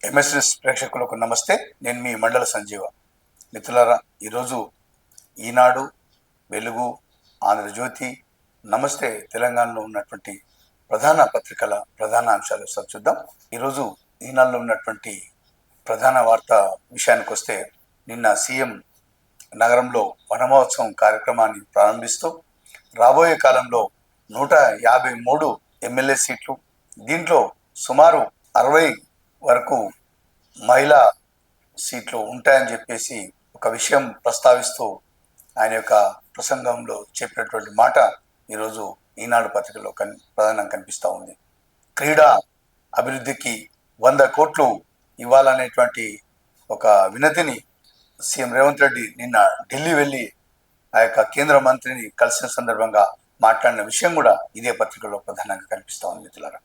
MSS ప్రేక్షకులకు నమస్తే. నేను మీ మండల సంజీవ. మిత్రులారా, ఈరోజు ఈనాడు, వెలుగు, ఆంధ్రజ్యోతి, నమస్తే తెలంగాణలో ఉన్నటువంటి ప్రధాన పత్రికల ప్రధాన అంశాలు చూద్దాం. ఈరోజు ఈనాడులో ఉన్నటువంటి ప్రధాన వార్త విషయానికి వస్తే, నిన్న సీఎం నగరంలో వనమహోత్సవం కార్యక్రమాన్ని ప్రారంభిస్తూ రాబోయే కాలంలో 153 ఎమ్మెల్యే సీట్లు, దీంట్లో సుమారు 60 వరకు మహిళా సీట్లు ఉంటాయని చెప్పేసి ఒక విషయం ప్రస్తావిస్తూ ఆయన యొక్క ప్రసంగంలో చెప్పినటువంటి మాట ఈరోజు ఈనాడు పత్రికలో ప్రధానంగా కనిపిస్తూ ఉంది. క్రీడా అభివృద్ధికి 100 కోట్లు ఇవ్వాలనేటువంటి ఒక వినతిని సీఎం రేవంత్ రెడ్డి నిన్న ఢిల్లీ వెళ్ళి ఆ యొక్క కేంద్ర మంత్రిని కలిసిన సందర్భంగా మాట్లాడిన విషయం కూడా ఇదే పత్రికలో ప్రధానంగా కనిపిస్తూ ఉంది. మిత్రులారా,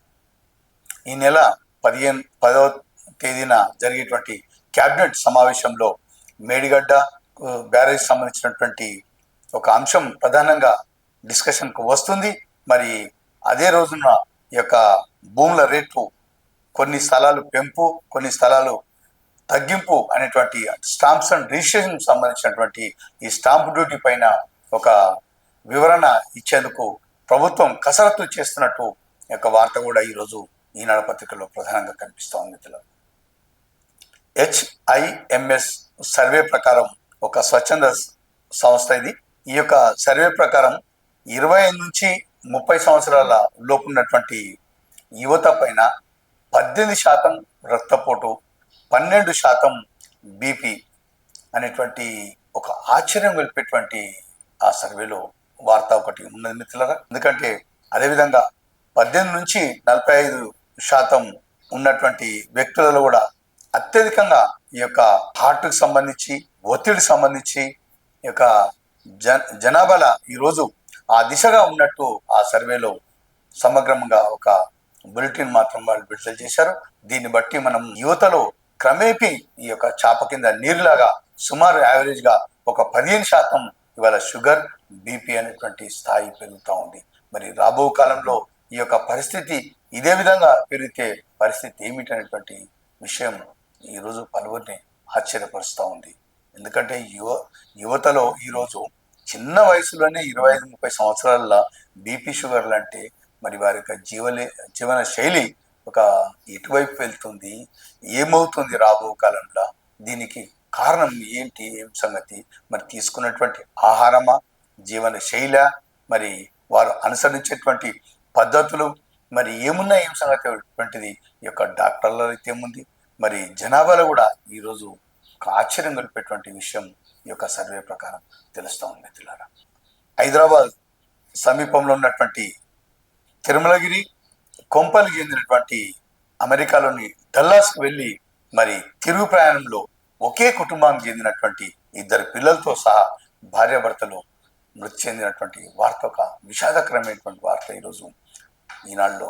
ఈ నెల 10వ తేదీన జరిగేటువంటి క్యాబినెట్ సమావేశంలో మేడిగడ్డ బ్యారేజ్ సంబంధించినటువంటి ఒక అంశం ప్రధానంగా డిస్కషన్కు వస్తుంది. మరి అదే రోజున ఈ యొక్క భూముల రేట్లు, కొన్ని స్థలాలు పెంపు, కొన్ని స్థలాలు తగ్గింపు అనేటువంటి స్టాంప్స్ అండ్ రిజిస్ట్రేషన్ సంబంధించినటువంటి ఈ స్టాంప్ డ్యూటీ పైన ఒక వివరణ ఇచ్చేందుకు ప్రభుత్వం కసరత్తు చేస్తున్నట్టు యొక్క వార్త కూడా ఈరోజు ఈనాడు పత్రికలో ప్రధానంగా కనిపిస్తూ ఉంది. HIMS సర్వే ప్రకారం, ఒక స్వచ్ఛంద సంస్థ ఇది, ఈ యొక్క సర్వే ప్రకారం 25 నుంచి 30 సంవత్సరాల లోపు ఉన్నటువంటి యువత పైన 18% రక్తపోటు, 12% బీపీ అనేటువంటి ఒక ఆశ్చర్యం కలిపేటువంటి ఆ సర్వేలో వార్త ఒకటి ఉన్నది మిత్రులారా. ఎందుకంటే అదేవిధంగా 18 నుంచి 45% ఉన్నటువంటి వ్యక్తులలో కూడా అత్యధికంగా ఈ యొక్క హార్ట్కి సంబంధించి, ఒత్తిడికి సంబంధించి ఈ యొక్క జనాభాల ఈరోజు ఆ దిశగా ఉన్నట్టు ఆ సర్వేలో సమగ్రంగా ఒక బులెటిన్ మాత్రం వాళ్ళు విడుదల చేశారు. దీన్ని బట్టి మనం యువతలో క్రమేపీ ఈ యొక్క చాప కింద నీరులాగా సుమారు యావరేజ్గా ఒక 15% ఇవాళ షుగర్, బీపీ అనేటువంటి స్థాయి పెరుగుతూ ఉంది. మరి రాబో కాలంలో ఈ యొక్క పరిస్థితి ఇదే విధంగా పెరిగితే పరిస్థితి ఏమిటనేటువంటి విషయం ఈరోజు పలువురిని ఆశ్చర్యపరుస్తూ ఉంది. ఎందుకంటే యువతలో ఈరోజు చిన్న వయసులోనే 25-30 సంవత్సరాల బీపీ, షుగర్లు అంటే మరి వారి యొక్క జీవన శైలి ఒక ఎటువైపు వెళ్తుంది, ఏమవుతుంది రాబో కాలంలో, దీనికి కారణం ఏంటి, ఏం సంగతి, మరి తీసుకున్నటువంటి ఆహారమా, జీవన శైలి, మరి వారు అనుసరించేటువంటి పద్ధతులు మరి ఏమున్నా, ఏం సంగతి అటువంటిది ఈ యొక్క డాక్టర్ల అయితే ఏముంది, మరి జనాభాలో కూడా ఈరోజు ఒక ఆశ్చర్యం కలిపేటువంటి విషయం ఈ యొక్క సర్వే ప్రకారం తెలుస్తూ ఉంది. మిత్రులారా, హైదరాబాద్ సమీపంలో ఉన్నటువంటి తిరుమలగిరి, కొంపల్లి చెందినటువంటి అమెరికాలోని డల్లాస్కు వెళ్ళి మరి తిరుగు ప్రయాణంలో ఒకే కుటుంబానికి చెందినటువంటి 2 పిల్లలతో సహా భార్యాభర్తలు మృతి చెందినటువంటి వార్త, ఒక విషాదకరమైనటువంటి వార్త ఈరోజు ఈనాడులో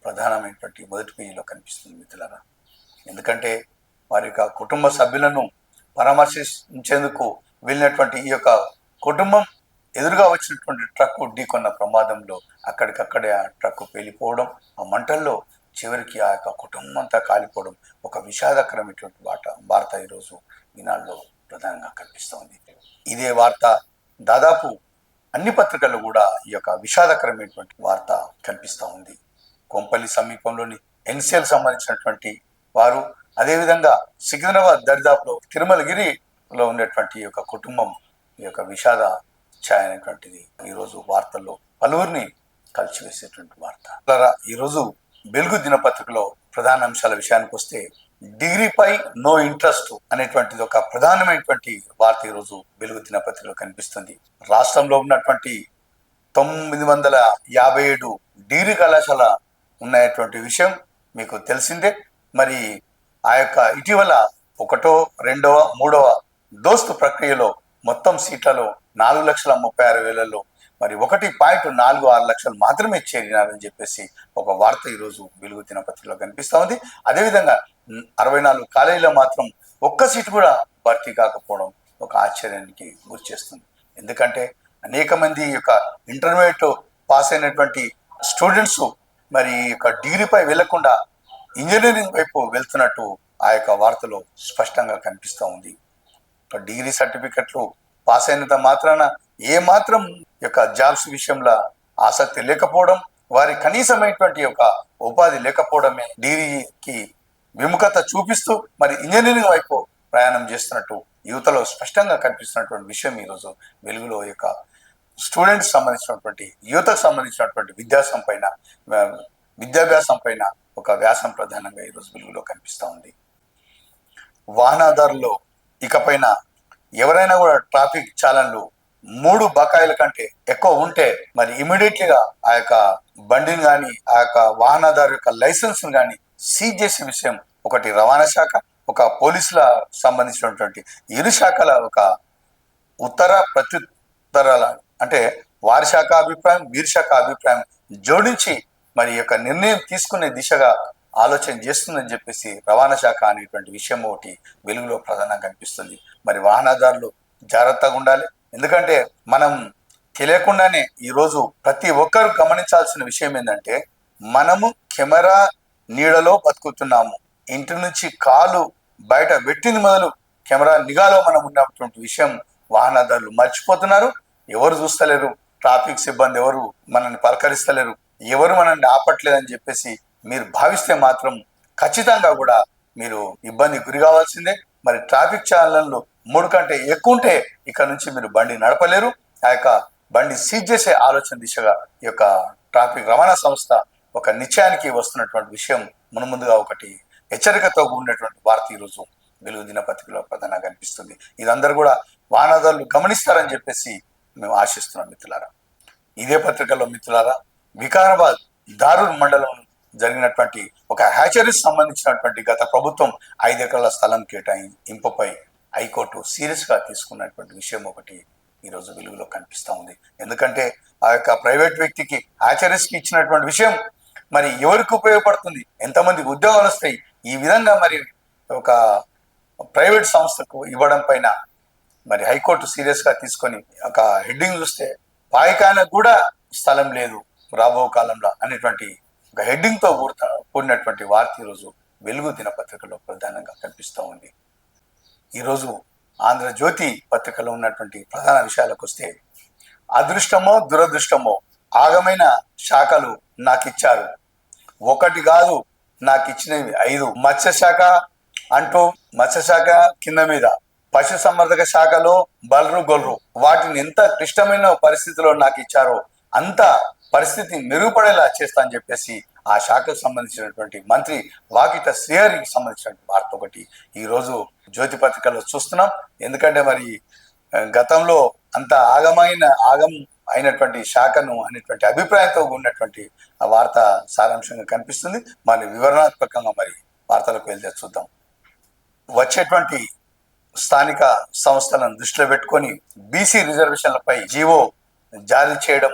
ప్రధానమైనటువంటి మొదటి పేజీలో కనిపిస్తుంది. మిత్రులారా, ఎందుకంటే వారి యొక్క కుటుంబ సభ్యులను పరామర్శించేందుకు వెళ్ళినటువంటి ఈ యొక్క కుటుంబం ఎదురుగా వచ్చినటువంటి ట్రక్కు ఢీకొన్న ప్రమాదంలో అక్కడికక్కడే ఆ ట్రక్కు పేలిపోవడం, ఆ మంటల్లో చివరికి ఆ యొక్క కుటుంబం అంతా కాలిపోవడం ఒక విషాదకరమైనటువంటి వార్త ఈరోజు ఈనాడులో ప్రధానంగా కనిపిస్తూ ఉంది. ఇదే వార్త దాదాపు అన్ని పత్రికల్లో కూడా ఈ యొక్క విషాదకరమైనటువంటి వార్త కనిపిస్తూ ఉంది. కొంపల్లి సమీపంలోని ఎన్సిఎల్ సంబంధించినటువంటి వారు, అదేవిధంగా సికింద్రాబాద్ దరిదాపులో తిరుమలగిరిలో ఉండేటువంటి ఈ యొక్క కుటుంబం ఈ యొక్క విషాద ఛాయ అనేటువంటిది ఈరోజు వార్తల్లో పలువురిని కలిసివేసేటువంటి వార్త. ఈరోజు వెలుగు దినపత్రికలో ప్రధాన అంశాల విషయానికి వస్తే, డిగ్రీపై నో ఇంట్రెస్ట్ అనేటువంటిది ఒక ప్రధానమైనటువంటి వార్త ఈరోజు వెలుగు దినపత్రికలో కనిపిస్తుంది. రాష్ట్రంలో ఉన్నటువంటి 957 డిగ్రీ కళాశాల ఉన్నటువంటి విషయం మీకు తెలిసిందే. మరి ఆ యొక్క ఇటీవల 1వ, 2వ, 3వ దోస్తు ప్రక్రియలో మొత్తం సీట్లలో 4,36,000 మరి 1.46 లక్షలు మాత్రమే చేరినారని చెప్పేసి ఒక వార్త ఈరోజు వెలుగు దినపత్రికలో కనిపిస్తూ ఉంది. అదేవిధంగా 64 కాలేజీలో మాత్రం ఒక్క సీటు కూడా భర్తీ కాకపోవడం ఒక ఆశ్చర్యానికి గురి చేస్తుంది. ఎందుకంటే అనేక మంది యొక్క ఇంటర్మీడియట్ పాస్ అయినటువంటి స్టూడెంట్స్ మరి యొక్క డిగ్రీపై వెళ్లకుండా ఇంజనీరింగ్ వైపు వెళ్తున్నట్టు ఆ యొక్క వార్తలో స్పష్టంగా కనిపిస్తూ ఉంది. డిగ్రీ సర్టిఫికెట్లు పాస్ అయినంత మాత్రాన ఏ మాత్రం యొక్క జాబ్స్ విషయంలో ఆసక్తి లేకపోవడం, వారి కనీసమైనటువంటి యొక్క ఉపాధి లేకపోవడమే డిగ్రీకి విముఖత చూపిస్తూ మరి ఇంజనీరింగ్ వైపు ప్రయాణం చేస్తున్నట్టు యువతలో స్పష్టంగా కనిపిస్తున్నటువంటి విషయం ఈరోజు వెలుగులో యొక్క స్టూడెంట్స్ సంబంధించినటువంటి యువతకు సంబంధించినటువంటి విద్యాభ్యాసం పైన ఒక వ్యాసం ప్రధానంగా ఈరోజు వెలుగులో కనిపిస్తూ ఉంది. వాహనదారులు ఇకపైన ఎవరైనా కూడా ట్రాఫిక్ చాలన్లు 3 బకాయిల కంటే ఎక్కువ ఉంటే మరి ఇమీడియట్లీగా ఆ యొక్క బండిని కానీ ఆ యొక్క వాహనదారు యొక్క లైసెన్స్ కానీ సీజ్ చేసే విషయం ఒకటి రవాణా శాఖ, ఒక పోలీసుల సంబంధించినటువంటి ఇరు శాఖల ఒక ఉత్తర ప్రత్యుత్తరాల అంటే వారి శాఖ అభిప్రాయం వీరి శాఖ అభిప్రాయం జోడించి మరి యొక్క నిర్ణయం తీసుకునే దిశగా ఆలోచన చేస్తుందని చెప్పేసి రవాణా శాఖ అనేటువంటి విషయం ఒకటి వెలుగులో ప్రధానంగా కనిపిస్తుంది. మరి వాహనదారులు జాగ్రత్తగా ఉండాలి. ఎందుకంటే మనం తెలియకుండానే ఈరోజు ప్రతి ఒక్కరు గమనించాల్సిన విషయం ఏంటంటే మనము కెమెరా నీడలో బతుకుతున్నాము. ఇంటి నుంచి కాలు బయట పెట్టింది మొదలు కెమెరా నిఘాలో మనం ఉన్నటువంటి విషయం వాహనదారులు మర్చిపోతున్నారు. ఎవరు చూస్తలేరు, ట్రాఫిక్ సిబ్బంది ఎవరు మనల్ని పలకరిస్తలేరు, ఎవరు మనల్ని ఆపట్లేదని చెప్పేసి మీరు భావిస్తే మాత్రం ఖచ్చితంగా కూడా మీరు ఇబ్బంది గురి కావాల్సిందే. మరి ట్రాఫిక్ ఛానళ్ళు 3 కంటే ఎక్కువ ఉంటే ఇక్కడ నుంచి మీరు బండి నడపలేరు. ఆ యొక్క బండి సీజ్ చేసే ఆలోచన దిశగా ఈ యొక్క ట్రాఫిక్ రవాణా సంస్థ ఒక నిశ్చయానికి వస్తున్నటువంటి విషయం మున్ముందుగా ఒకటి హెచ్చరికతో కూడినటువంటి వార్త ఈరోజు వెలుగు దినపత్రికలో ప్రధానంగా కనిపిస్తుంది. ఇదందరూ కూడా వాహనదారులు గమనిస్తారని చెప్పేసి మేము ఆశిస్తున్నాం మిత్రులారా. ఇదే పత్రికలో మిత్రులారా వికారాబాద్ దారూర్ మండలం జరిగినటువంటి ఒక హ్యాచరీస్ సంబంధించినటువంటి గత ప్రభుత్వం 5 ఎకరాల స్థలం కేటాయింపుపై హైకోర్టు సీరియస్ గా తీసుకున్నటువంటి విషయం ఒకటి ఈరోజు వెలుగులో కనిపిస్తూ ఉంది. ఎందుకంటే ఆ యొక్క ప్రైవేట్ వ్యక్తికి హ్యాచరీస్ కి ఇచ్చినటువంటి విషయం మరి ఎవరికి ఉపయోగపడుతుంది, ఎంతమందికి ఉద్యోగాలు వస్తాయి, ఈ విధంగా మరి ఒక ప్రైవేట్ సంస్థకు ఇవ్వడం పైన మరి హైకోర్టు సీరియస్ గా తీసుకొని ఒక హెడ్డింగ్ చూస్తే పాయికాయనకు కూడా స్థలం లేదు రాబో కాలంలో అనేటువంటి ఒక హెడ్డింగ్ తో కూడినటువంటి వార్త ఈరోజు వెలుగు దినపత్రికలో ప్రధానంగా కనిపిస్తూ ఉంది. ఈరోజు ఆంధ్రజ్యోతి పత్రికలో ఉన్నటువంటి ప్రధాన విషయాలకు వస్తే అదృష్టమో దురదృష్టమో ఆగమైన శాఖలు నాకు ఇచ్చారు, ఒకటి కాదు నాకు ఇచ్చినవి 5. మత్స్యశాఖ అంటూ మత్స్యశాఖ కింద మీద పశు సంవర్ధక శాఖలో బల్రు గొల్రు వాటిని ఎంత క్లిష్టమైన పరిస్థితిలో నాకు ఇచ్చారో అంత పరిస్థితి మెరుగుపడేలా చేస్తా అని చెప్పేసి ఆ శాఖకు సంబంధించినటువంటి మంత్రి వాకిట శ్రీహరికి సంబంధించినటువంటి వార్త ఒకటి ఈరోజు జ్యోతి పత్రికలో చూస్తున్నాం. ఎందుకంటే మరి గతంలో అంత ఆగం అయినటువంటి శాఖను అనేటువంటి అభిప్రాయంతో ఉన్నటువంటి ఆ వార్త సారాంశంగా కనిపిస్తుంది. మరి వివరణాత్మకంగా మరి వార్తలకు వెళ్తే చూద్దాం. వచ్చేటువంటి స్థానిక సంస్థలను దృష్టిలో పెట్టుకొని బీసీ రిజర్వేషన్లపై జీవో జారీ చేయడం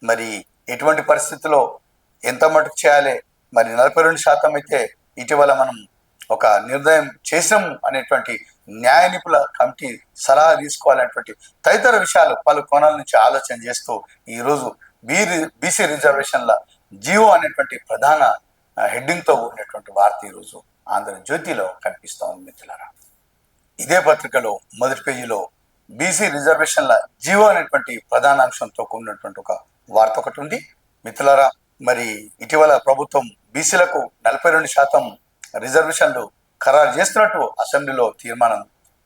మరి ఎటువంటి పరిస్థితుల్లో ఎంత మటుకు చేయాలి, మరి 42% అయితే ఇటీవల మనం ఒక నిర్ణయం చేసాం అనేటువంటి న్యాయ నిపుణుల కమిటీ సలహా తీసుకోవాలనేటువంటి తదితర విషయాలు పలు కోణాల నుంచి ఆలోచన చేస్తూ ఈరోజు బీసీ రిజర్వేషన్ల జీవో అనేటువంటి ప్రధాన హెడ్డింగ్ తో ఉన్నటువంటి వార్త ఈరోజు ఆంధ్రజ్యోతిలో కనిపిస్తూ ఉంది మిత్రులారా. ఇదే పత్రికలో మొదటి పేజీలో బీసీ రిజర్వేషన్ల జీవో అనేటువంటి ప్రధాన అంశంతో కూడినటువంటి ఒక వార్త ఒకటి ఉంది మిత్రులారా. మరి ఇటీవల ప్రభుత్వం బీసీలకు 42% రిజర్వేషన్లు ఖరారు చేస్తున్నట్టు అసెంబ్లీలో తీర్మానం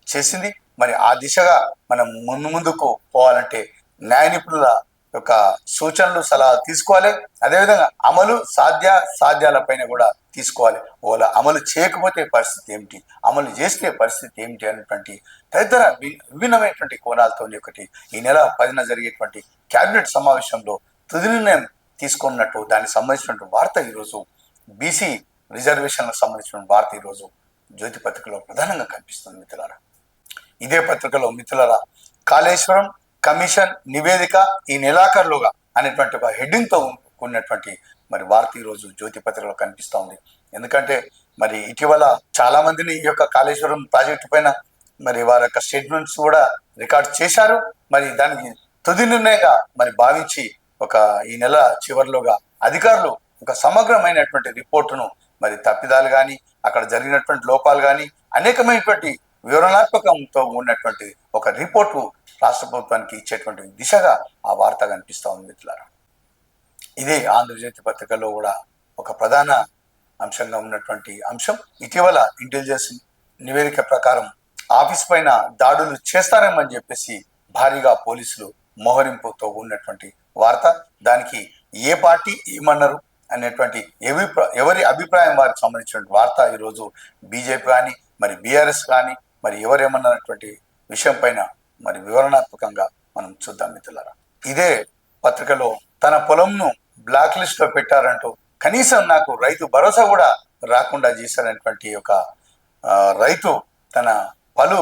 చేసింది. మరి ఆ దిశగా మనం ముందుకు పోవాలంటే న్యాయ నిపుణుల యొక్క సూచనలు సలహా తీసుకోవాలి. అదేవిధంగా అమలు సాధ్యాలపైన కూడా తీసుకోవాలి. ఒకవేళ అమలు చేయకపోతే పరిస్థితి ఏమిటి, అమలు చేస్తే పరిస్థితి ఏమిటి అనేటువంటి తదితర విభిన్నమైనటువంటి కోణాలతో ఒకటి ఈ నెల 10న జరిగేటువంటి కేబినెట్ సమావేశంలో తుది నిర్ణయం తీసుకున్నట్టు దానికి సంబంధించినటువంటి వార్త ఈరోజు బీసీ రిజర్వేషన్లకు సంబంధించిన వార్త ఈరోజు జ్యోతి పత్రికలో ప్రధానంగా కనిపిస్తుంది మిత్రులారా. ఇదే పత్రికలో మిత్రులారా కాళేశ్వరం కమిషన్ నివేదిక ఈ నెలాఖరులోగా అనేటువంటి ఒక హెడ్డింగ్ తో కూడినటువంటి మరి వార్త ఈరోజు జ్యోతి పత్రికలో కనిపిస్తూ ఉంది. ఎందుకంటే మరి ఇటీవల చాలా మందిని ఈ యొక్క కాళేశ్వరం ప్రాజెక్టు పైన మరి వారి యొక్క స్టేట్మెంట్స్ కూడా రికార్డ్ చేశారు. మరి దానికి తుది నిర్ణయంగా మరి భావించి ఒక ఈ నెల చివరిలోగా అధికారులు ఒక సమగ్రమైనటువంటి రిపోర్టును మరి తప్పిదాలు కానీ అక్కడ జరిగినటువంటి లోపాలు కానీ అనేకమైనటువంటి వివరణాత్మకంతో ఉన్నటువంటి ఒక రిపోర్టు రాష్ట్ర ప్రభుత్వానికి ఇచ్చేటువంటి దిశగా ఆ వార్త కనిపిస్తూ ఉంది మిత్రులారా. ఇదే ఆంధ్రజ్యోతి పత్రికలో కూడా ఒక ప్రధాన అంశంగా ఉన్నటువంటి అంశం. ఇటీవల ఇంటెలిజెన్స్ నివేదిక ప్రకారం ఆఫీస్ పైన దాడులు చేస్తారేమని చెప్పేసి భారీగా పోలీసులు మోహరింపుతో ఉన్నటువంటి వార్త. దానికి ఏ పార్టీ ఏమన్నారు అనేటువంటి ఎవరి అభిప్రాయం వారికి సంబంధించిన వార్త ఈరోజు బీజేపీ కానీ మరి బీఆర్ఎస్ కానీ మరి ఎవరేమన్నటువంటి విషయం పైన మరి వివరణాత్మకంగా మనం చూద్దాం మిత్రులారా. ఇదే పత్రికలో తన పొలంను బ్లాక్ లిస్ట్ లో పెట్టారంటూ కనీసం నాకు రైతు భరోసా కూడా రాకుండా చేశారనేటువంటి ఒక రైతు తన పలు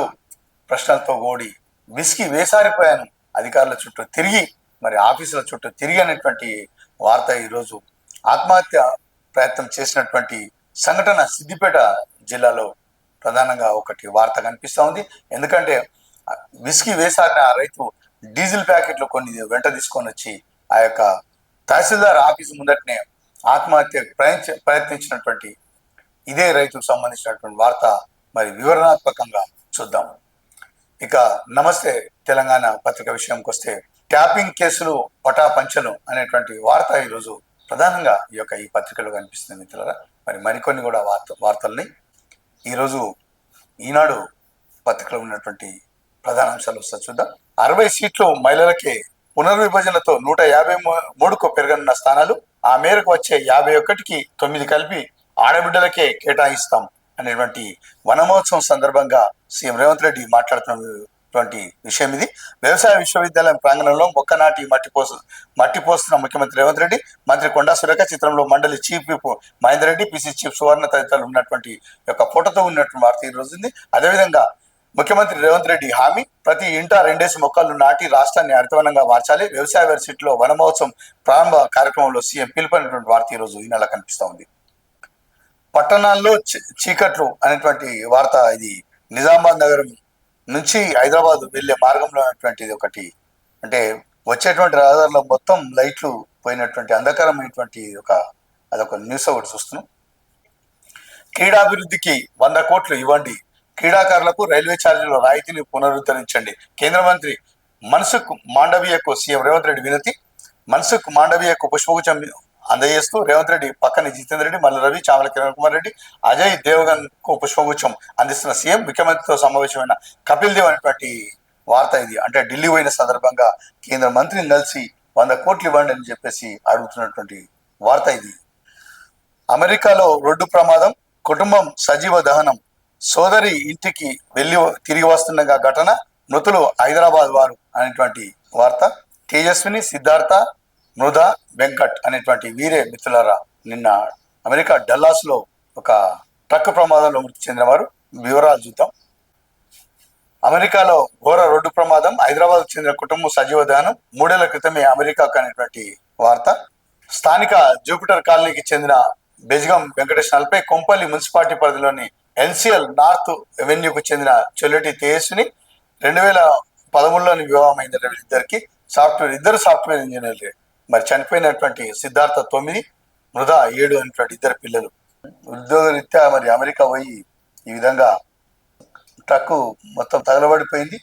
ప్రశ్నలతో ఓడి విసికి వేసారిపోయాను, అధికారుల చుట్టూ తిరిగి మరి ఆఫీసుల చుట్టూ తిరిగి అనేటువంటి వార్త ఈరోజు ఆత్మహత్య ప్రయత్నం చేసినటువంటి సంఘటన సిద్దిపేట జిల్లాలో ప్రధానంగా ఒకటి వార్త కనిపిస్తూ ఉంది. ఎందుకంటే విసికి వేసారిన ఆ రైతు డీజిల్ ప్యాకెట్లు కొన్ని వెంట తీసుకొని వచ్చి ఆ యొక్క తహసీల్దార్ ఆఫీసు ముందటనే ఆత్మహత్య ప్రయత్నించినటువంటి ఇదే రైతుకు సంబంధించినటువంటి వార్త మరి వివరణాత్మకంగా చూద్దాం. ఇక నమస్తే తెలంగాణ పత్రిక విషయంకి వస్తే ట్యాపింగ్ కేసులు పటాపంచలు అనేటువంటి వార్త ఈరోజు ప్రధానంగా ఈ పత్రికలో కనిపిస్తుంది మిత్రులారా. మరి మరికొన్ని కూడా వార్తల్ని ఈరోజు ఈనాడు పత్రికలో ఉన్నటువంటి ప్రధాన అంశాలు వస్తా చూద్దాం. 60 సీట్లు మహిళలకే పునర్విభజనతో 153కు పెరగనున్న స్థానాలు, ఆ మేరకు వచ్చే 51కి 9 కలిపి ఆడబిడ్డలకే కేటాయిస్తాం అనేటువంటి వనమహోత్సవం సందర్భంగా సీఎం రేవంత్ రెడ్డి మాట్లాడుతున్నటువంటి విషయం ఇది. వ్యవసాయ విశ్వవిద్యాలయం ప్రాంగణంలో మొక్క నాటి మట్టి పోస్తున్న ముఖ్యమంత్రి రేవంత్ రెడ్డి, మంత్రి కొండా సురేఖ, చిత్రంలో మండలి chief whip Mahender Reddy, PC chief Suvarna తదితరులు ఉన్నటువంటి యొక్క ఫోటోతో ఉన్నటువంటి వార్త ఈ రోజు ఉంది. అదేవిధంగా ముఖ్యమంత్రి రేవంత్ రెడ్డి హామీ, ప్రతి ఇంటా 2 మొక్కలు నాటి రాష్ట్రాన్ని హరితవనంగా మార్చాలి. వ్యవసాయ యూనివర్సిటీలో వన మహోత్సవం ప్రారంభ కార్యక్రమంలో సీఎం పిలుపునటువంటి వార్త ఈ రోజు ఈ నెల కనిపిస్తూ ఉంది. పట్టణాల్లో చీకట్లు అనేటువంటి వార్త ఇది నిజామాబాద్ నగరం నుంచి హైదరాబాద్ వెళ్లే మార్గంలో ఉన్నటువంటిది ఒకటి. అంటే వచ్చేటువంటి రహదారులో మొత్తం లైట్లు పోయినటువంటి అంధకారమైనటువంటి అదొక న్యూస్ ఒకటి చూస్తున్నాం. క్రీడాభివృద్ధికి 100 కోట్లు ఇవ్వండి, క్రీడాకారులకు రైల్వే ఛార్జీల రాయితీని పునరుద్ధరించండి. కేంద్ర మంత్రి మన్సుఖ్ మాండవీయకు సీఎం రేవంత్ రెడ్డి వినతి. మన్సుఖ్ మాండవీయకు పుష్పగుచ్చం అందజేస్తూ రేవంత్ రెడ్డి పక్కన జితేందర్ రెడ్డి, మల్ల రవి, చామల కిరణ్ కుమార్ రెడ్డి, అజయ్ దేవగన్ కు పుష్పగుచ్చం అందిస్తున్న సీఎం. ముఖ్యమంత్రితో సమావేశమైన కపిల్ దేవ్ అనేటువంటి వార్త ఇది. అంటే ఢిల్లీ పోయిన సందర్భంగా కేంద్ర మంత్రిని కలిసి 100 కోట్లు ఇవ్వండి అని చెప్పేసి అడుగుతున్నటువంటి వార్త ఇది. అమెరికాలో రోడ్డు ప్రమాదం, కుటుంబం సజీవ దహనం, సోదరి ఇంటికి వెళ్ళి తిరిగి వస్తుండగా ఘటన, మృతులు హైదరాబాద్ వారు అనేటువంటి వార్త. తేజస్విని, సిద్ధార్థ, మృధ, వెంకట్ అనేటువంటి వీరే మిత్రులారా నిన్న అమెరికా డల్లాస్ లో ఒక ట్రక్ ప్రమాదంలో మృతి చెందిన వారు. వివరాలు చూద్దాం. అమెరికాలో ఘోర రోడ్డు ప్రమాదం, హైదరాబాద్ చెందిన కుటుంబం సజీవ దహనం, 3 ఏళ్ల క్రితమే అమెరికాకు అనేటువంటి వార్త. స్థానిక జూపిటర్ కాలనీకి చెందిన బెజ్గం వెంకటేష్ నలపై కొంపల్లి మున్సిపాలిటీ పరిధిలోని ఎన్సిఎల్ నార్త్ ఎవెన్యూకు చెందిన చొల్లటి తేజస్విని 2013లోని వివాహమైంది. ఇద్దరికి ఇద్దరు సాఫ్ట్వేర్ ఇంజనీర్లే. మరి చనిపోయినటువంటి సిద్ధార్థ 9, మృధ 7 అనేటువంటి 2 పిల్లలు. ఉద్యోగరీత్యా మరి అమెరికా పోయి ఈ విధంగా ట్రక్కు మొత్తం తగలబడిపోయింది.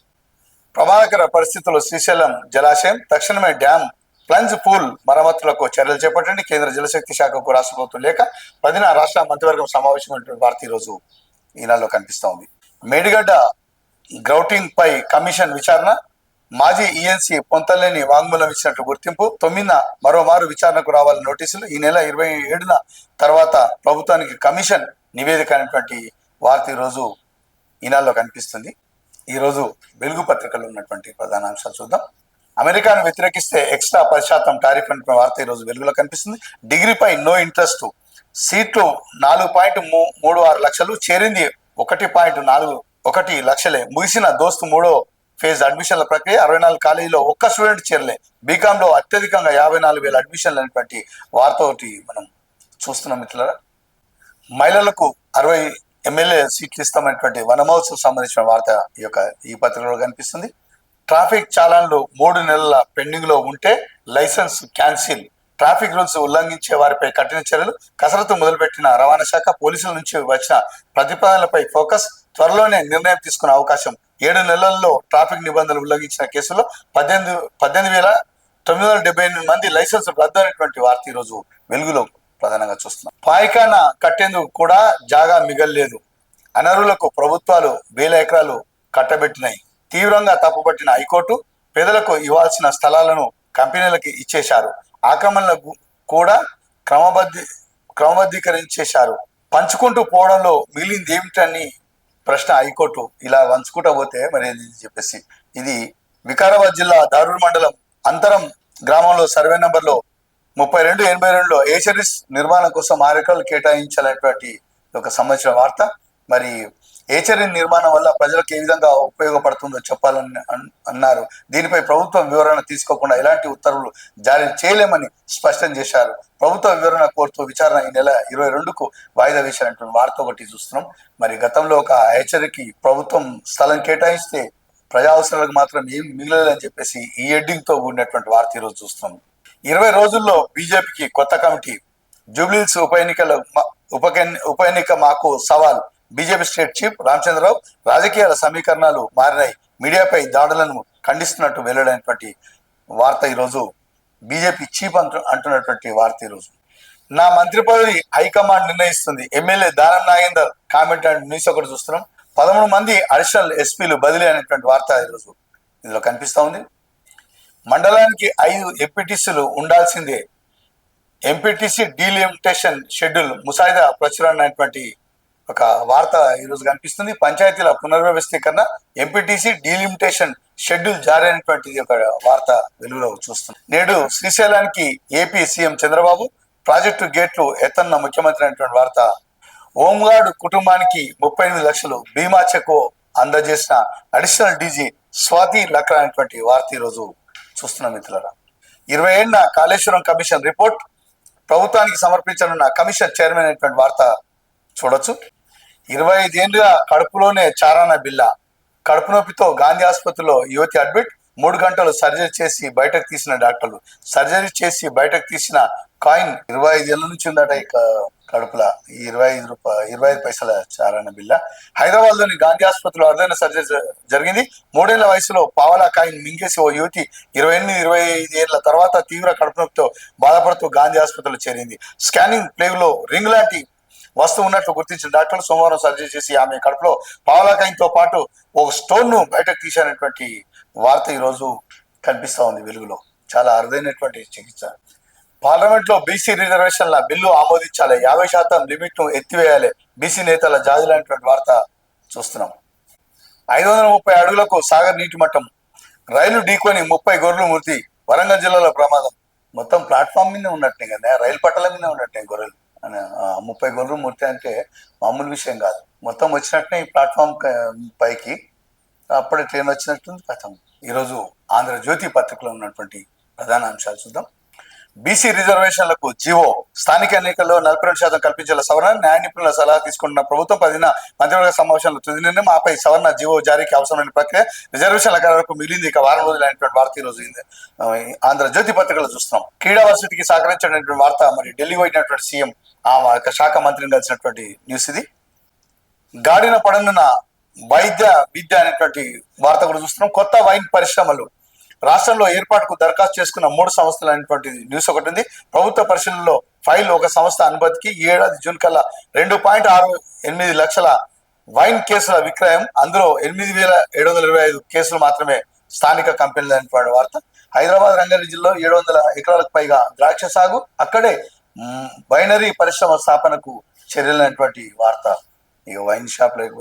ప్రమాదకర పరిస్థితుల్లో శ్రీశైలం జలాశయం తక్షణమే డ్యామ్ ప్లంజ్ పూల్ మరమ్మతులకు చర్యలు చేపట్టండి. కేంద్ర జలశక్తి శాఖకు రాష్ట్ర ప్రభుత్వం లేక 10న రాష్ట్ర మంత్రివర్గం సమావేశమైనటువంటి వార్త ఈరోజు ఈనాడులో కనిపిస్తూ ఉంది. మేడిగడ్డ గ్రౌటింగ్ పై కమిషన్ విచారణ, మాజీ ఈఎన్సీ పొంతలేని వాంగ్మూలం ఇచ్చినట్టు గుర్తింపు. 9న మరోమారు విచారణకు రావాలని నోటీసులు. ఈ నెల 27న తర్వాత ప్రభుత్వానికి కమిషన్ నివేదిక అనేటువంటి వార్త ఈరోజు ఈనాడులో కనిపిస్తుంది. ఈరోజు వెలుగు పత్రికలో ఉన్నటువంటి ప్రధాన అంశాలు చూద్దాం. అమెరికాను వ్యతిరేకిస్తే ఎక్స్ట్రా 10% టారిఫ్ అనే వార్త ఈరోజు వెలుగులో కనిపిస్తుంది. డిగ్రీపై నో ఇంట్రెస్ట్, సీట్లు 4.36 లక్షలు, చేరింది 1.41 లక్షలే. ముగిసిన దోస్తు 3వ ఫేజ్ అడ్మిషన్ల ప్రక్రియ, 64 కాలేజీలో ఒక్క స్టూడెంట్ చేరలే. బీకాంలో అత్యధికంగా 54,000 అడ్మిషన్లు అనేటువంటి వార్త ఒకటి మనం చూస్తున్నాం మిత్రులారా. మహిళలకు 60 ఎమ్మెల్యే సీట్లు ఇస్తామనేటువంటి వనమహోత్సవం సంబంధించిన వార్త ఈ పత్రికలో కనిపిస్తుంది. ట్రాఫిక్ చాలాన్లు 3 నెలల పెండింగ్ లో ఉంటే లైసెన్స్ క్యాన్సిల్, ట్రాఫిక్ రూల్స్ ఉల్లంఘించే వారిపై కఠిన చర్యలు, కసరత్తు మొదలుపెట్టిన రవాణా శాఖ, పోలీసుల నుంచి వచ్చిన ప్రతిపాదనలపై ఫోకస్, త్వరలోనే నిర్ణయం తీసుకునే అవకాశం. 7 నెలల్లో ట్రాఫిక్ నిబంధనలు ఉల్లంఘించిన కేసుల్లో 18,978 మంది లైసెన్స్ రద్దు అనేటువంటి వార్త ఈరోజు వెలుగులో ప్రధానంగా చూస్తున్నాం. పాయిఖానా కట్టేందుకు కూడా జాగా మిగల్లేదు. అనర్హులకు ప్రభుత్వాలు వేల ఎకరాలు కట్టబెట్టినాయి. తీవ్రంగా తప్పుపట్టిన హైకోర్టు పేదలకు ఇవ్వాల్సిన స్థలాలను కంపెనీలకు ఇచ్చేశారు. ఆక్రమణలకు కూడా క్రమబద్ధీకరించేశారు. పంచుకుంటూ పోవడంలో మిగిలింది ఏమిటని ప్రశ్న హైకోర్టు. ఇలా పంచుకుంటూ పోతే మరి చెప్పేసి ఇది వికారాబాద్ జిల్లా దారూర్ మండలం అంతరం గ్రామంలో సర్వే నంబర్లో 3282లో ఏచరీస్ నిర్మాణం కోసం 6 ఎకరాలు కేటాయించాలనేటువంటి ఒక సంబంధించిన వార్త. మరి ఏచరీ నిర్మాణం వల్ల ప్రజలకు ఏ విధంగా ఉపయోగపడుతుందో చెప్పాలని అన్నారు. దీనిపై ప్రభుత్వం వివరణ తీసుకోకుండా ఎలాంటి ఉత్తర్వులు జారీ చేయలేమని స్పష్టం చేశారు. ప్రభుత్వ వివరణ కోరుతూ విచారణ ఈ నెల 22కు వాయిదా వేశారంటున్న వార్త ఒకటి చూస్తున్నాం. మరి గతంలో ఒక ఏచరీకి ప్రభుత్వం స్థలం కేటాయిస్తే ప్రజా అవసరాలకు మాత్రం ఏం మిగలలేదని చెప్పేసి ఈ హెడ్డింగ్ తో కూడినటువంటి వార్త ఈరోజు చూస్తున్నాం. 20 రోజుల్లో బీజేపీకి కొత్త కమిటీ, జూబ్లీహిల్స్ ఉప ఎన్నిక మాకు సవాల్. బీజేపీ స్టేట్ చీఫ్ రామచంద్రరావు రాజకీయాల సమీకరణాలు మారినాయి, మీడియాపై దాడులను ఖండిస్తున్నట్టు వెల్లడైనటువంటి వార్త ఈరోజు బీజేపీ చీఫ్ అంటున్నటువంటి వార్త ఈరోజు. నా మంత్రి పదవి హైకమాండ్ నిర్ణయిస్తుంది, MLA Danam Nagender comment and news ఒకటి చూస్తున్నాం. 13 మంది అడిషనల్ ఎస్పీలు బదిలీ అనేటువంటి వార్త ఈరోజు ఇందులో కనిపిస్తా ఉంది. మండలానికి 5 ఎంపీటీసీలు ఉండాల్సిందే, ఎంపీటీసీ డీలిమిటేషన్ షెడ్యూల్ ముసాయిదా ప్రచురణ అనేటువంటి ఒక వార్త ఈరోజు కనిపిస్తుంది. పంచాయతీల పునర్వ్యవస్థీకరణ, ఎంపీటీసీ డీలిమిటేషన్ షెడ్యూల్ జారీ అయినటువంటి ఒక వార్త వెలుగులో చూస్తుంది. నేడు శ్రీశైలానికి ఏపీ సీఎం చంద్రబాబు, ప్రాజెక్టు గేట్లు ఎత్తన్న ముఖ్యమంత్రి అనేటువంటి వార్త. హోంగార్డు కుటుంబానికి 38 లక్షలు బీమా చెక్ అందజేసిన అడిషనల్ డీజీ స్వాతి లక్రా అనేటువంటి వార్త ఈరోజు చూస్తున్నాం మిత్రులారా. 20 ఏళ్ల కాళేశ్వరం కమిషన్ రిపోర్ట్ ప్రభుత్వానికి సమర్పించనున్న కమిషన్ చైర్మన్ అనేటువంటి వార్త చూడొచ్చు. 25 ఏళ్ళుగా కడుపులోనే చారాన బిల్ల, కడుపు నొప్పితో గాంధీ ఆసుపత్రిలో యువతి అడ్మిట్, 3 గంటలు సర్జరీ చేసి బయటకు తీసిన డాక్టర్లు. సర్జరీ చేసి బయటకు తీసిన కాయిన్ 25 ఏళ్ళ నుంచి ఉందట ఈ కడుపుల 25 పైసల చారాన బిల్ల. హైదరాబాద్ లోని గాంధీ ఆసుపత్రిలో అరుదైన సర్జరీ జరిగింది. 3 ఏళ్ల వయసులో పావలా కాయిన్ మింగేసి ఓ యువతి 28-25 ఏళ్ల తర్వాత తీవ్ర కడుపు నొప్పితో బాధపడుతూ గాంధీ ఆసుపత్రిలో చేరింది. స్కానింగ్ ప్లేగ్ లో రింగ్ లాంటి వస్తువు ఉన్నట్లు గుర్తించిన డాక్టర్లు సోమవారం సర్జరీ చేసి ఆమె కడుపులో పావలా కాయిన్ తో పాటు ఒక స్టోన్ ను బయటకు తీసినటువంటి వార్త ఈరోజు కనిపిస్తా ఉంది వెలుగులో. చాలా అరుదైనటువంటి చికిత్స. పార్లమెంట్ లో బీసీ రిజర్వేషన్ల బిల్లు ఆమోదించాలి, 50% లిమిట్ ను ఎత్తివేయాలి, బీసీ నేతల జాజులైనటువంటి వార్త చూస్తున్నాం. 530 అడుగులకు సాగర్ నీటి మట్టం, రైలు ఢీకొని 30 గొర్రెలు మృతి, వరంగల్ జిల్లాలో ప్రమాదం. మొత్తం ప్లాట్ఫామ్ మీద ఉన్నట్టే కదా, రైలు పట్టాల మీద ఉన్నట్టే గొర్రెలు. 30 గొర్రెలు మృతి అంటే మామూలు విషయం కాదు. మొత్తం వచ్చినట్టే ఈ ప్లాట్ఫామ్ పైకి అప్పుడే ట్రైన్ వచ్చినట్టుంది కథం. ఈరోజు ఆంధ్రజ్యోతి పత్రికలో ఉన్నటువంటి ప్రధాన అంశాలు చూద్దాం. బీసీ రిజర్వేషన్లకు జీవో, స్థానిక ఎన్నికల్లో 42% కల్పించాల సవరణ, న్యాయ నిపుణుల సలహా తీసుకుంటున్న ప్రభుత్వం 10న మంత్రివర్గ సమావేశంలో తుది నిర్ణయం, ఆపై సవరణ జీవో జారీకి అవసరమైన ప్రక్రియ. రిజర్వేషన్ల వరకు మిగిలింది ఇక వారం రోజులు అయినటువంటి వార్త ఈరోజు ఆంధ్రజ్యోతి పత్రికలో చూస్తున్నాం. క్రీడా వర్సిటీకి సహకరించినటువంటి వార్త. మరి ఢిల్లీ పోయినటువంటి సీఎం ఆ శాఖ మంత్రిని కలిసినటువంటి న్యూస్ ఇది. గాడిన పడనున్న వైద్య విద్య అనేటువంటి వార్త కూడా చూస్తున్నాం. కొత్త వైన్ పరిశ్రమలు, రాష్ట్రంలో ఏర్పాటుకు దరఖాస్తు చేసుకున్న 3 సంస్థలు అనేటువంటి న్యూస్ ఒకటి ఉంది. ప్రభుత్వ పరిశీలనలో ఫైల్ ఒక సంస్థ అనుమతికి. ఈ ఏడాది జూన్ కల్లా 2.68 లక్షల వైన్ కేసుల విక్రయం, అందులో 8,725 కేసులు మాత్రమే స్థానిక కంపెనీలు అనేటువంటి వార్త. హైదరాబాద్ రంగారెడ్డి జిల్లాలో 700 ఎకరాలకు పైగా ద్రాక్ష సాగు, అక్కడే వైనరీ పరిశ్రమ స్థాపనకు చర్యలైనటువంటి వార్త. ఇక వైన్ షాప్లకు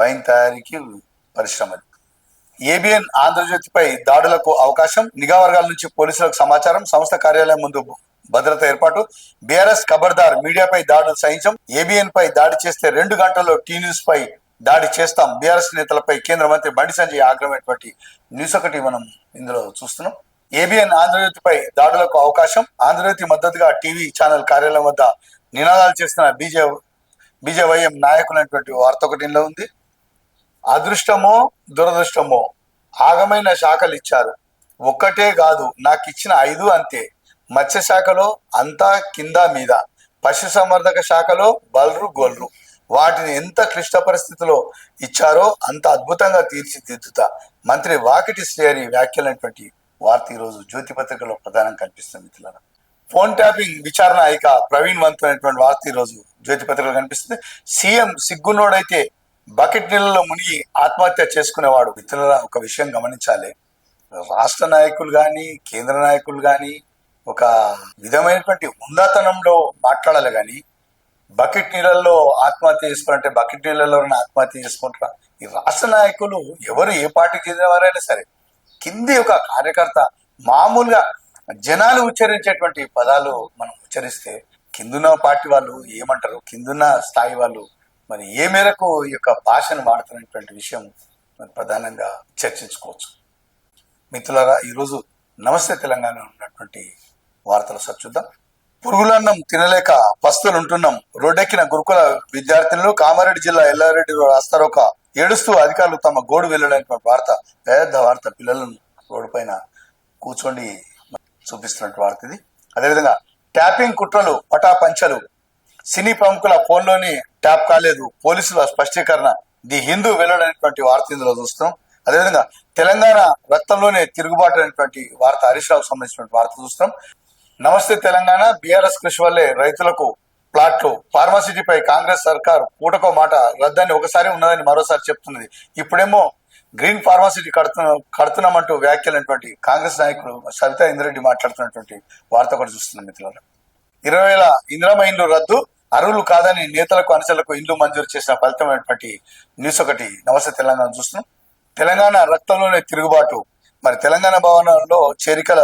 వైన్ తయారీకి పరిశ్రమలు. ఏబిఎన్ ఆంధ్రజ్యోతిపై దాడులకు అవకాశం, నిఘా వర్గాల నుంచి పోలీసులకు సమాచారం, సంస్థ కార్యాలయం ముందు భద్రత ఏర్పాటు. బీఆర్ఎస్ ఖబర్దార్, మీడియాపై దాడులు సహించం, ఏబిఎన్ పై దాడి చేస్తే 2 గంటల్లో టీ న్యూస్ పై దాడి చేస్తాం, బీఆర్ఎస్ నేతలపై కేంద్ర మంత్రి బండి సంజయ్ ఆగ్రహమైనటువంటి న్యూస్ ఒకటి మనం ఇందులో చూస్తున్నాం. ఏబిఎన్ ఆంధ్రజ్యోతిపై దాడులకు అవకాశం, ఆంధ్రజ్యోతి మద్దతుగా టీవీ ఛానల్ కార్యాలయం వద్ద నినాదాలు చేస్తున్న బీజేవైఎం నాయకులైనటువంటి వార్త ఒకటి ఇందులో ఉంది. అదృష్టమో దురదృష్టమో ఆగమైన శాఖలు ఇచ్చారు, ఒక్కటే కాదు నాకు ఇచ్చిన 5 అంతే, మత్స్య శాఖలో అంతా కింద మీద, పశుసంవర్ధక శాఖలో బల్రు గొల్రు. వాటిని ఎంత క్లిష్ట పరిస్థితిలో ఇచ్చారో అంత అద్భుతంగా తీర్చిదిద్దుతా మంత్రి వాకిటి శ్రేయరి వ్యాఖ్యలైనటువంటి వార్త ఈరోజు జ్యోతి పత్రికలో ప్రధానం కనిపిస్తుంది మిత్రులారా. ఫోన్ ట్యాపింగ్ విచారణ ఇక ప్రవీణ్ వంతమైనటువంటి వార్త ఈరోజు జ్యోతి పత్రికలో కనిపిస్తుంది. సీఎం సిగ్గున్నోడైతే బకెట్ నీళ్ళలో మునిగి ఆత్మహత్య చేసుకునేవాడు. మిత్రులారా, ఒక విషయం గమనించాలి. రాష్ట్ర నాయకులు కానీ కేంద్ర నాయకులు కానీ ఒక విధమైనటువంటి ఉన్నతనంలో మాట్లాడాలి కానీ బకెట్ నీళ్ళల్లో ఆత్మహత్య చేసుకున్నట్టే బకెట్ నీళ్ళలో ఆత్మహత్య చేసుకుంటారా? ఈ రాష్ట్ర నాయకులు ఎవరు ఏ పార్టీకి చెందిన వారైనా సరే కింది ఒక కార్యకర్త మామూలుగా జనాలు ఉచ్చరించేటువంటి పదాలు మనం ఉచ్చరిస్తే కిందున్న పార్టీ వాళ్ళు ఏమంటారు, కిందున్న స్థాయి వాళ్ళు మరి ఏ మేరకు ఈ యొక్క భాషను వాడుతున్నటువంటి విషయం ప్రధానంగా చర్చించుకోవచ్చు. మిత్రులారా, ఈరోజు నమస్తే తెలంగాణ ఉన్నటువంటి వార్తలు చూద్దాం. పురుగులన్నం తినలేక పస్తులు ఉంటున్నాం. రోడ్డెక్కిన గురుకుల విద్యార్థులను కామారెడ్డి జిల్లా ఎల్లారెడ్డిలో రాస్తారోక ఏడుస్తూ అధికారులు తమ గోడు వెళ్ళడానికి వార్త, పెద్ద వార్త. పిల్లలను రోడ్డు పైన కూర్చోండి చూపిస్తున్నట్టు వార్త ఇది. అదేవిధంగా ట్యాపింగ్ కుట్రలు పటాపంచలు, సినీ ప్రముఖుల ఫోన్లోని ట్యాప్ కాలేదు, పోలీసుల స్పష్టీకరణ. ది హిందూ వెళ్ళడనేటువంటి వార్త ఇందులో చూస్తాం. అదేవిధంగా తెలంగాణ రక్తంలోనే తిరుగుబాటు అనేటువంటి వార్త, హరీష్ రావుకు సంబంధించినటువంటి వార్త చూస్తాం. నమస్తే తెలంగాణ, బీఆర్ఎస్ కృషి వల్లే రైతులకు ప్లాట్లు, ఫార్మాసిటీపై కాంగ్రెస్ సర్కార్ పూటకో మాట రద్దని ఒకసారి ఉన్నదని మరోసారి చెప్తున్నది. ఇప్పుడేమో గ్రీన్ ఫార్మాసిటీ కడుతున్నామంటూ వ్యాఖ్యలైనటువంటి కాంగ్రెస్ నాయకుడు సవితా ఇంద్రెడ్డి మాట్లాడుతున్నటువంటి వార్త కూడా చూస్తున్నాం మిత్రులారా. 20,000 ఇందిరమ్మ ఇండ్లు రద్దు, అర్హులు కాదని నేతలకు అనుచరులకు ఇండ్లు మంజూరు చేసిన ఫలితమైనటువంటి న్యూస్ ఒకటి నమస్తే తెలంగాణ చూస్తున్నాం. తెలంగాణ రక్తంలోనే తిరుగుబాటు. మరి తెలంగాణ భవనంలో చేరికల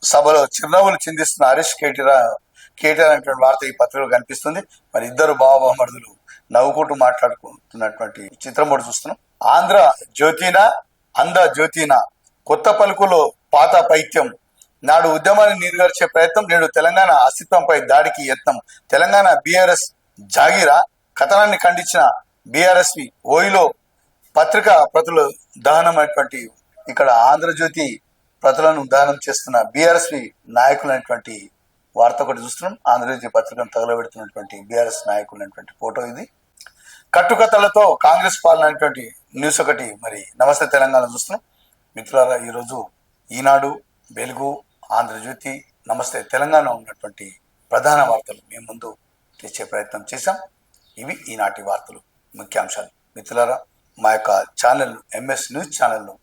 సభలో చిరునవ్వులు చిందిస్తున్న హరీష్ కేటీఆర్ అనేటువంటి వార్త ఈ పత్రికలో కనిపిస్తుంది. మరి ఇద్దరు బావమరుదులు నవ్వుకుంటూ మాట్లాడుకుంటున్నటువంటి చిత్రం కూడా చూస్తున్నాం. ఆంధ్ర జ్యోతినా అంద జ్యోతినా, కొత్త పలుకులో పాత పైత్యం. నాడు ఉద్యమాన్ని నీరుగార్చే ప్రయత్నం, నేడు తెలంగాణ అస్తిత్వంపై దాడికి యత్నం. తెలంగాణ బీఆర్ఎస్ జాగీరా, కథనాన్ని ఖండించిన బీఆర్ఎస్వి ఓయిలో పత్రికా ప్రతుల దహనం అనేటువంటి, ఇక్కడ ఆంధ్రజ్యోతి ప్రతులను దహనం చేస్తున్న బీఆర్ఎస్వి నాయకులైనటువంటి వార్త ఒకటి చూస్తున్నాం. ఆంధ్రజ్యోతి పత్రికను తగలబెడుతున్నటువంటి బీఆర్ఎస్ నాయకులైనటువంటి ఫోటో ఇది. కట్టుకథలతో కాంగ్రెస్ పాలన అనేటువంటి న్యూస్ ఒకటి మరి నమస్తే తెలంగాణ చూస్తున్నాం. మిత్రులారా, ఈరోజు ఈనాడు, వెలుగు, ఆంధ్రజ్యోతి, నమస్తే తెలంగాణ ఉన్నటువంటి ప్రధాన వార్తలు మేము ముందు తెచ్చే ప్రయత్నం చేశాం. ఇవి ఈనాటి వార్తలు ముఖ్యాంశాలు. మిత్రులారా, మా యొక్క ఛానల్ ఎంఎస్ న్యూస్ ఛానల్ను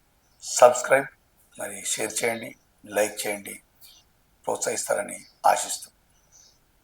సబ్స్క్రైబ్ మరి షేర్ చేయండి, లైక్ చేయండి, ప్రోత్సహిస్తారని ఆశిస్తూ